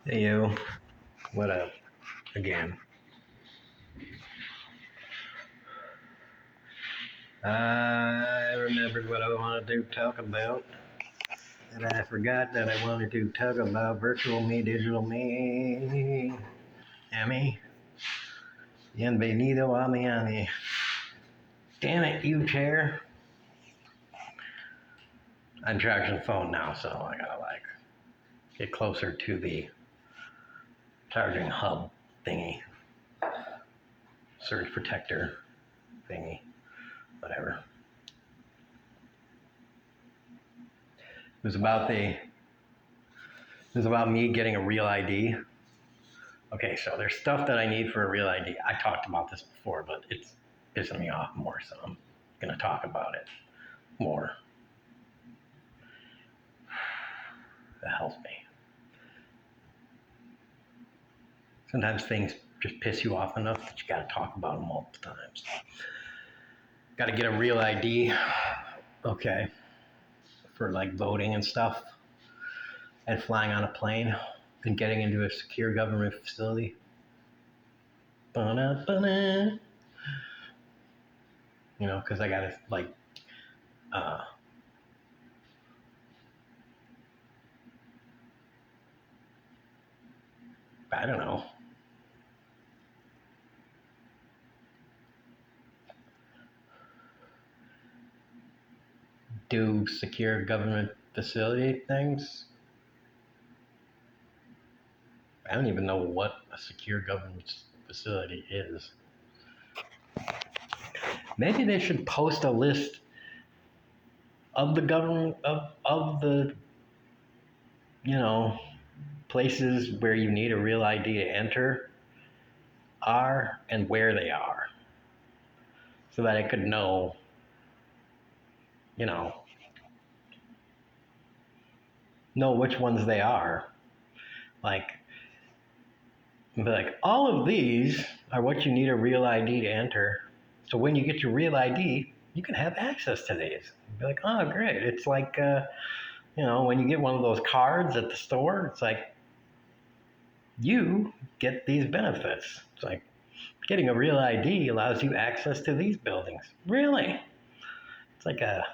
Hey you, what up? Again. I remembered what I wanted to talk about, and I forgot that I wanted to talk about virtual me, digital me. Emmy, bienvenido a Miami. Damn it, you chair. I'm charging the phone now, so I gotta get closer to the charging hub thingy, surge protector thingy, whatever. It was about me getting a real ID. Okay, so there's stuff that I need for a real ID. I talked about this before, but it's pissing me off more, so I'm going to talk about it more. That helps me. Sometimes things just piss you off enough that you got to talk about them multiple times. Got to get a real ID, okay, for like voting and stuff, and flying on a plane and getting into a secure government facility. Ba-na-ba-na. You know, because I got to I don't know. Do secure government facility things. I don't even know what a secure government facility is. Maybe they should post a list of the government of the places where you need a real ID to enter are and where they are, so that I could know which ones they are. All of these are what you need a real ID to enter. So when you get your real ID, you can have access to these. Be like, oh, great. It's like, when you get one of those cards at the store, it's like, you get these benefits. It's like, getting a real ID allows you access to these buildings. Really? It's like a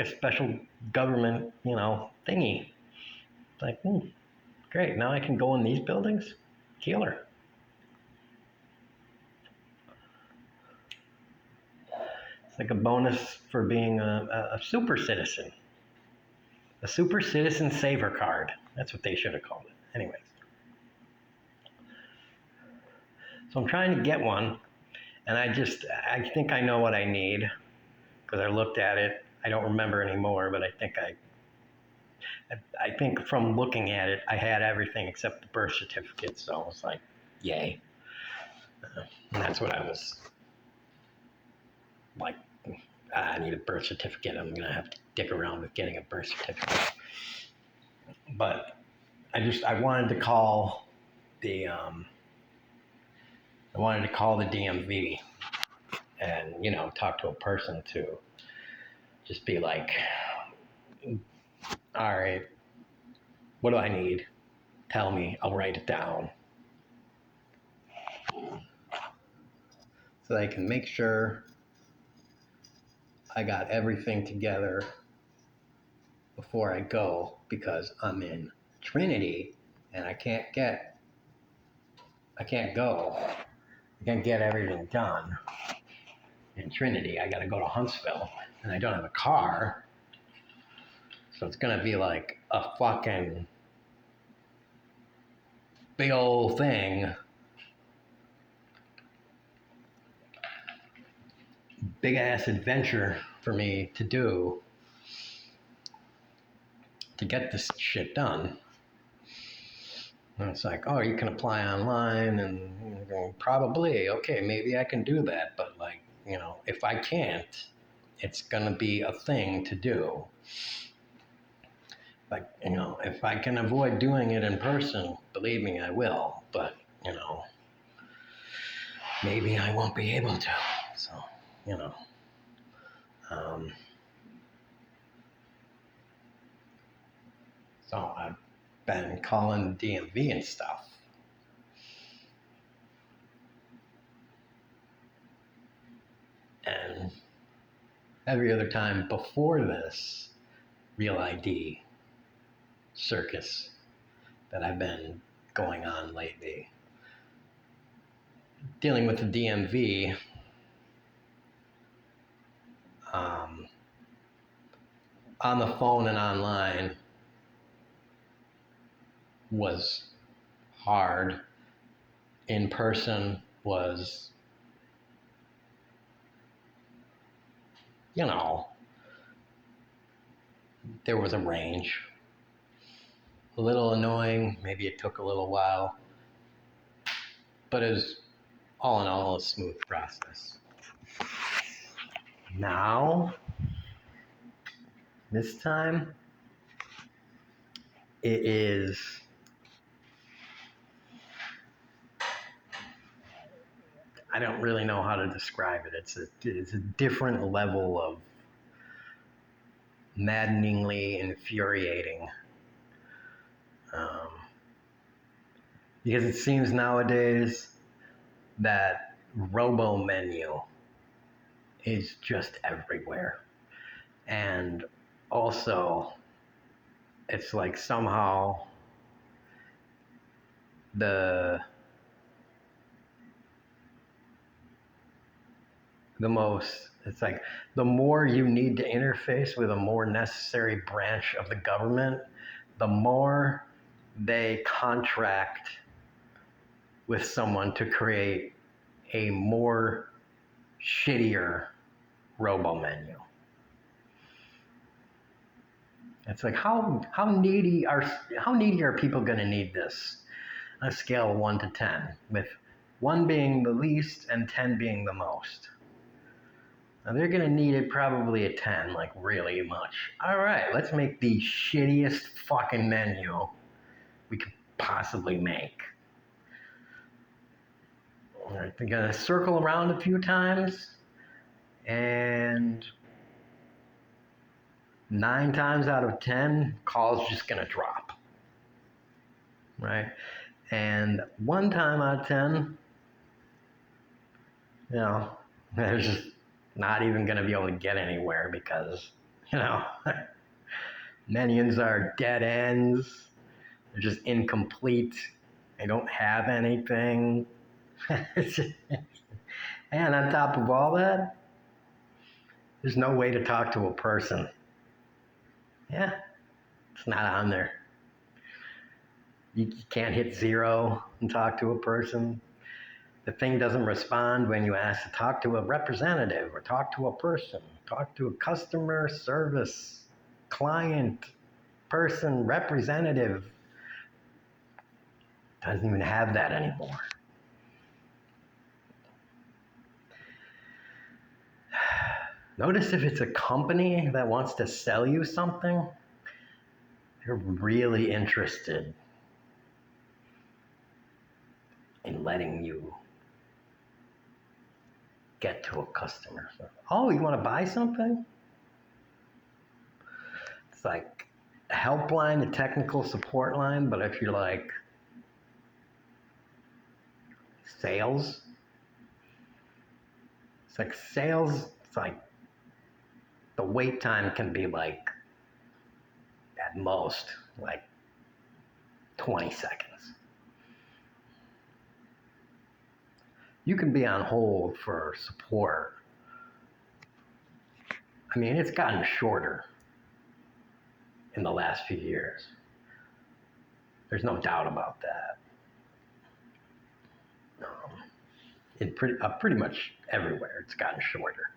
special government, thingy. It's like, great. Now I can go in these buildings? Killer. It's like a bonus for being a super citizen. A super citizen saver card. That's what they should have called it. Anyways. So I'm trying to get one, and I think I know what I need because I looked at it. I don't remember anymore, but I think from looking at it, I had everything except the birth certificate. So I was like, yay. And that's what I was like. I need a birth certificate. I'm going to have to dick around with getting a birth certificate. But I wanted to call the DMV and, talk to a person to just be like, all right, what do I need? Tell me, I'll write it down. So I can make sure I got everything together before I go, because I'm in Trinity and I can't go. I can't get everything done in Trinity. I got to go to Huntsville and I don't have a car. So it's going to be like a fucking big old thing. Big ass adventure for me to do to get this shit done. And it's like, oh, you can apply online, and probably, okay, maybe I can do that. But if I can't, it's going to be a thing to do. If I can avoid doing it in person, believe me, I will. But, maybe I won't be able to. So, so been calling the DMV and stuff. And every other time before this Real ID circus that I've been going on lately, dealing with the DMV, on the phone and online was hard. In person was, you know, there was a range. A little annoying, maybe it took a little while, but it was all in all a smooth process. Now, this time, it is, I don't really know how to describe it. It's a different level of maddeningly infuriating. Because it seems nowadays that robo menu is just everywhere. And also, it's like somehow the most, it's like the more you need to interface with a more necessary branch of the government, the more they contract with someone to create a more shittier robo menu. It's like how needy are people going to need this on a scale of 1 to 10, with 1 being the least and 10 being the most. Now they're going to need it probably a 10, like really much. All right, let's make the shittiest fucking menu we could possibly make. All right, they're going to circle around a few times, and 9 times out of 10, call's just going to drop. Right? And 1 time out of 10, you know, they're just not even going to be able to get anywhere because, you know, menus are dead ends. They're just incomplete. They don't have anything. And on top of all that, there's no way to talk to a person. Yeah, it's not on there. You can't hit 0 and talk to a person. The thing doesn't respond when you ask to talk to a representative or talk to a person, talk to a customer service client person representative. Doesn't even have that anymore. Notice if it's a company that wants to sell you something, they're really interested in letting you get to a customer. So, oh, you want to buy something? It's like a helpline, a technical support line, but if you're like sales, it's like sales, it's like the wait time can be like at most like 20 seconds. You can be on hold for support. I mean, it's gotten shorter in the last few years. There's no doubt about that. Pretty much everywhere, it's gotten shorter.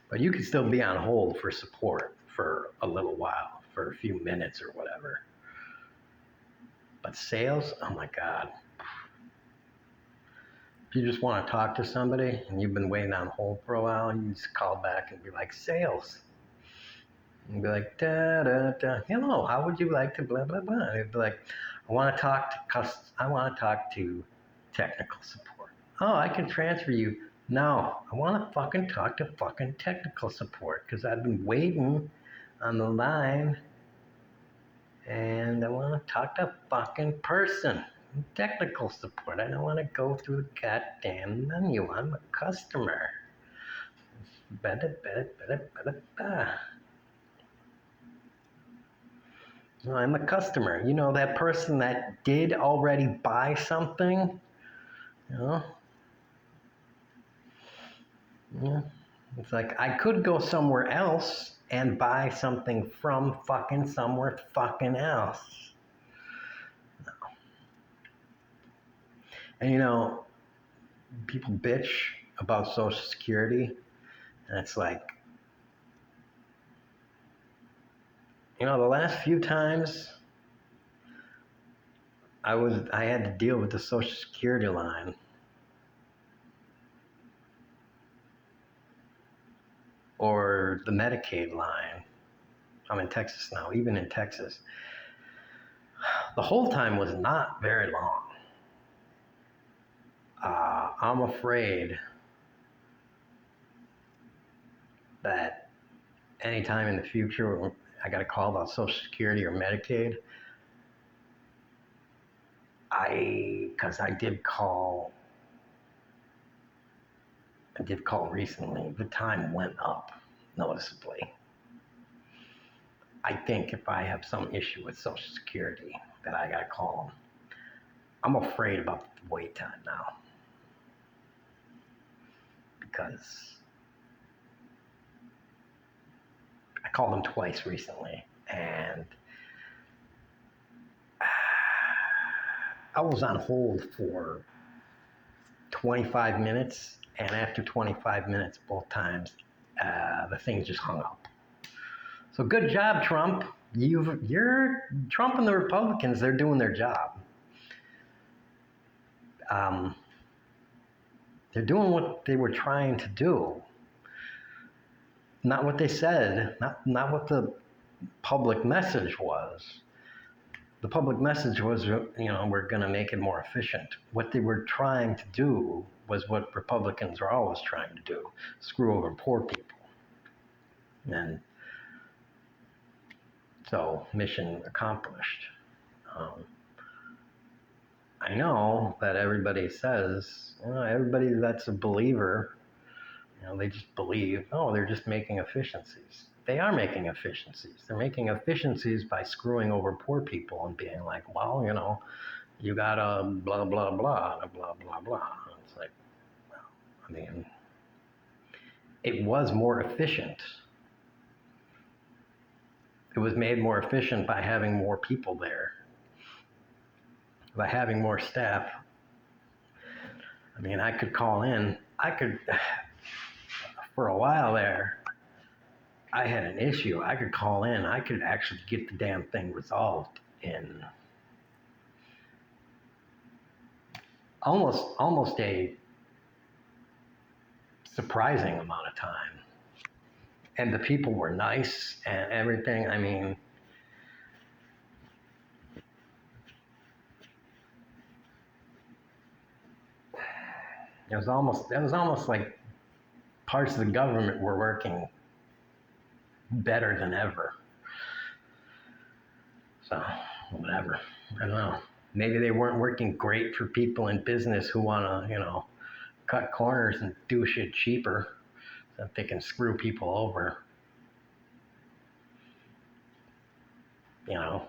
But you can still be on hold for support for a little while, for a few minutes or whatever. But sales, oh my God. If you just want to talk to somebody and you've been waiting on hold for a while, you just call back and be like, sales. And be like, da da da. Hello, how would you like to blah blah blah? And it'd be like, I want to talk to technical support. Oh, I can transfer you. No, I want to fucking talk to fucking technical support because I've been waiting on the line and I want to talk to a fucking person. Technical support. I don't want to go through the goddamn menu. I'm a customer. No, I'm a customer. You know, that person that did already buy something, you know? Yeah. It's like I could go somewhere else and buy something from fucking somewhere fucking else. And you know, people bitch about Social Security, and it's like, you know, the last few times I had to deal with the Social Security line, or the Medicaid line. I'm in Texas now. Even in Texas, the whole time was not very long. I'm afraid that anytime in the future I got a call about Social Security or Medicaid, because I did call recently, the time went up noticeably. I think if I have some issue with Social Security that I got to call them, I'm afraid about the wait time now, because I called them twice recently, and I was on hold for 25 minutes, and after 25 minutes, both times, the thing just hung up. So good job, Trump. Trump and the Republicans, they're doing their job. They're doing what they were trying to do, not what they said, not what the public message was. The public message was, you know, we're going to make it more efficient. What they were trying to do was what Republicans are always trying to do: screw over poor people. And so, mission accomplished. I know that everybody says, everybody that's a believer, you know, they just believe, oh, they're just making efficiencies. They are making efficiencies. They're making efficiencies by screwing over poor people and being like, well, you know, you gotta blah, blah, blah, blah, blah, blah. It's like, well, I mean, it was more efficient. It was made more efficient by having more people there, by having more staff. I mean, I could call in, for a while there, I had an issue. I could call in. I could actually get the damn thing resolved in almost a surprising amount of time. And the people were nice and everything. I mean, it was almost like parts of the government were working better than ever. So, whatever. I don't know. Maybe they weren't working great for people in business who want to, you know, cut corners and do shit cheaper so that they can screw people over. You know,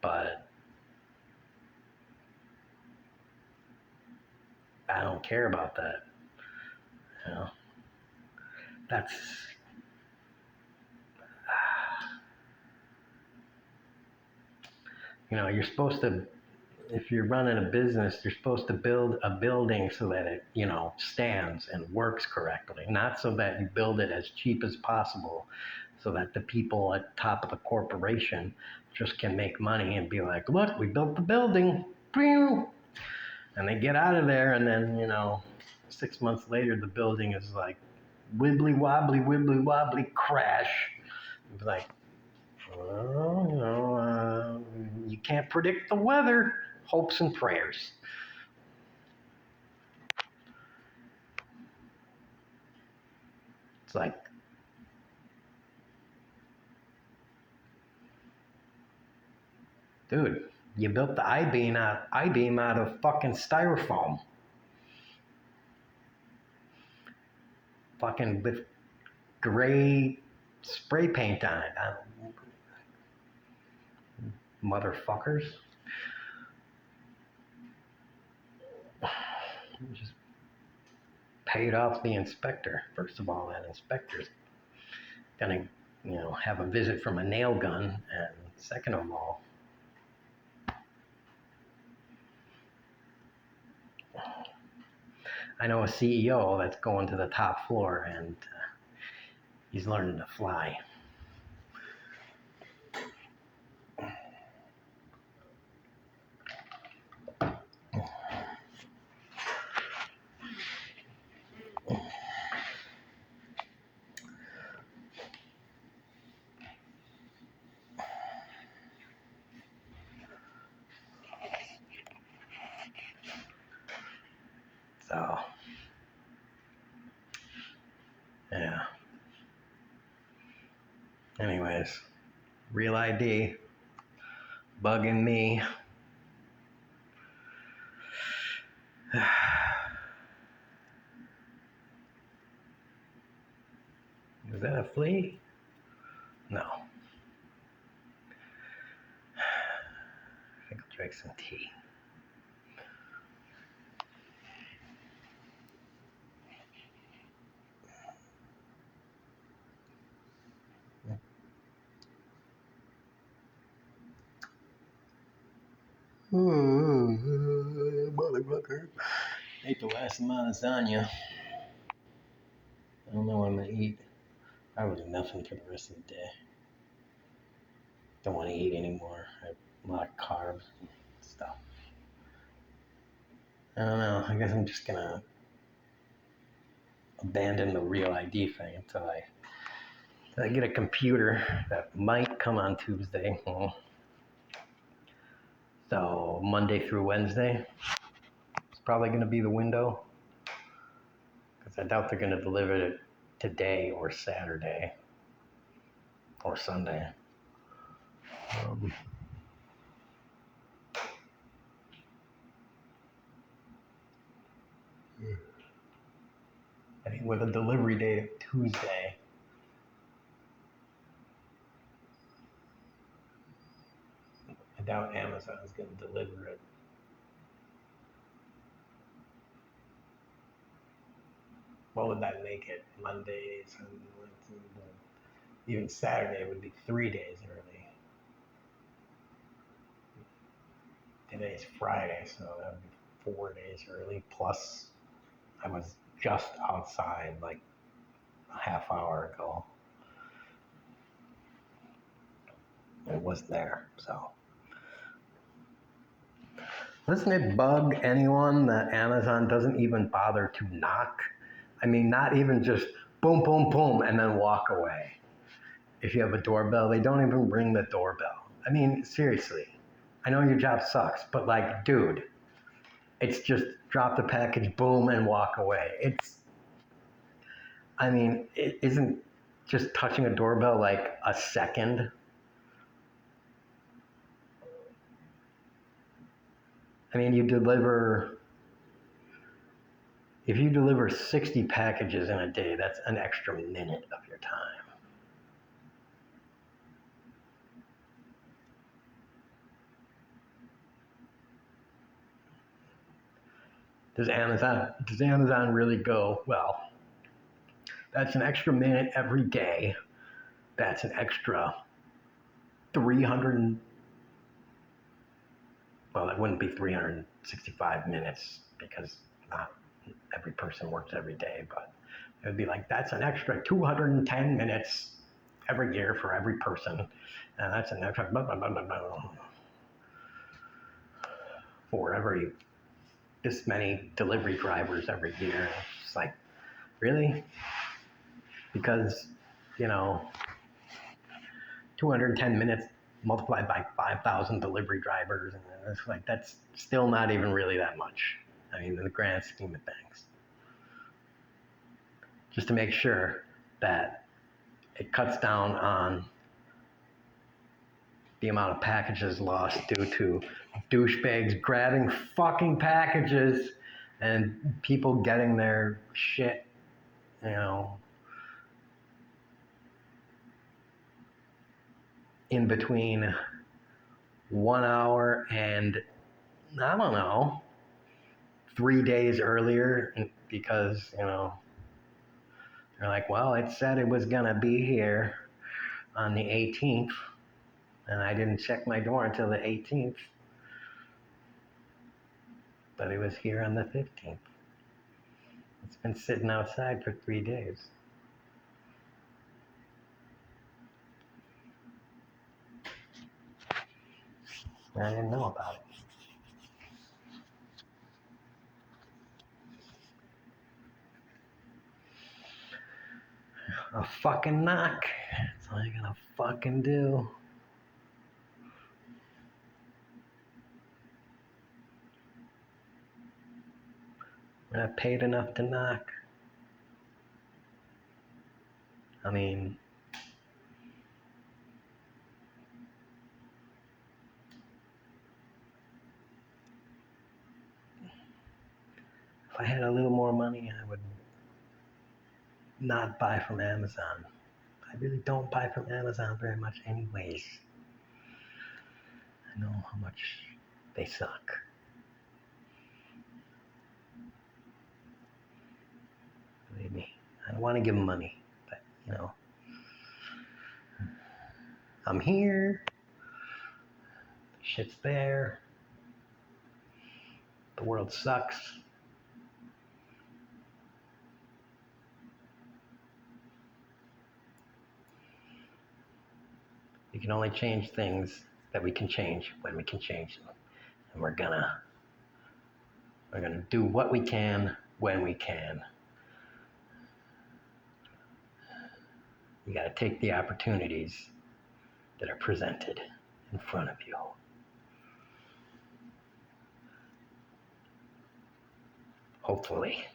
but I don't care about that. You know, that's you know, you're supposed to, if you're running a business, you're supposed to build a building so that it, you know, stands and works correctly, not so that you build it as cheap as possible so that the people at top of the corporation just can make money and be like, look, we built the building, and they get out of there, and then, you know, 6 months later the building is like wibbly wobbly crash. It's like, well, you know, you can't predict the weather. Hopes and prayers. It's like, Dude, you built the I-beam out of fucking styrofoam. Fucking with gray spray paint on it. Motherfuckers. Just paid off the inspector. First of all, that inspector's gonna, have a visit from a nail gun, and second of all, I know a CEO that's going to the top floor, and he's learning to fly. So, yeah. Anyways, Real ID bugging me. Is that a flea? No. I think I'll drink some tea. Motherfucker. Ate the last amount of lasagna. I don't know what I'm gonna eat. Probably nothing for the rest of the day. Don't want to eat anymore. I have a lot of carbs and stuff. I don't know. I guess I'm just gonna abandon the Real ID thing until I get a computer that might come on Tuesday. So Monday through Wednesday is probably gonna be the window, because I doubt they're gonna deliver it today or Saturday or Sunday. I think with a delivery date of Tuesday, I doubt Amazon is going to deliver it. What would that make it? Mondays and even Saturday would be 3 days early. Today's Friday, so that would be 4 days early. Plus, I was just outside like a half hour ago. It was there, so. Doesn't it bug anyone that Amazon doesn't even bother to knock? I mean, not even just boom, boom, boom, and then walk away. If you have a doorbell, they don't even ring the doorbell. I mean, seriously. I know your job sucks, but like, dude, it's just drop the package, boom, and walk away. It isn't just touching a doorbell like a second. I mean, if you deliver 60 packages in a day, that's an extra minute of your time. Does Amazon really go, well, that's an extra minute every day. That's an extra 300, well, it wouldn't be 365 minutes because not every person works every day, but it would be like, that's an extra 210 minutes every year for every person. And that's an extra for this many delivery drivers every year. It's like, really? Because, 210 minutes multiplied by 5,000 delivery drivers, and it's like, that's still not even really that much. I mean, in the grand scheme of things. Just to make sure that it cuts down on the amount of packages lost due to douchebags grabbing fucking packages and people getting their shit, you know, in between 1 hour and, I don't know, 3 days earlier, because, you know, they're like, well, it said it was gonna be here on the 18th, and I didn't check my door until the 18th, but it was here on the 15th. It's been sitting outside for 3 days. I didn't know about it. A fucking knock. That's all you gotta fucking do. We're not paid enough to knock. I mean, if I had a little more money, I would not buy from Amazon. I really don't buy from Amazon very much anyways. I know how much they suck. Believe me, I don't want to give them money, but, you know, I'm here, shit's there, the world sucks. We can only change things that we can change when we can change them. And we're gonna do what we can when we can. You gotta take the opportunities that are presented in front of you. Hopefully.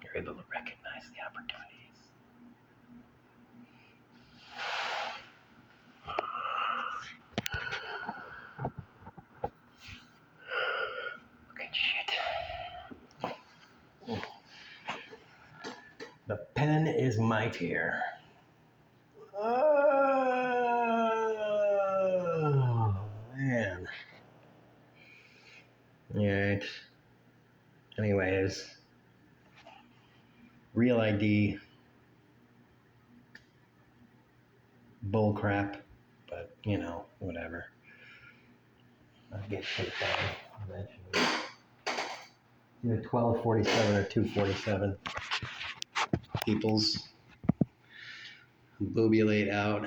You're able to recognize the opportunities. Fucking shit. The pen is mightier. Oh, man. Alright. Anyways, real ID, bullcrap, but, you know, whatever. I'll get shit done eventually. Either 1247 or 247. Peoples bobulate out.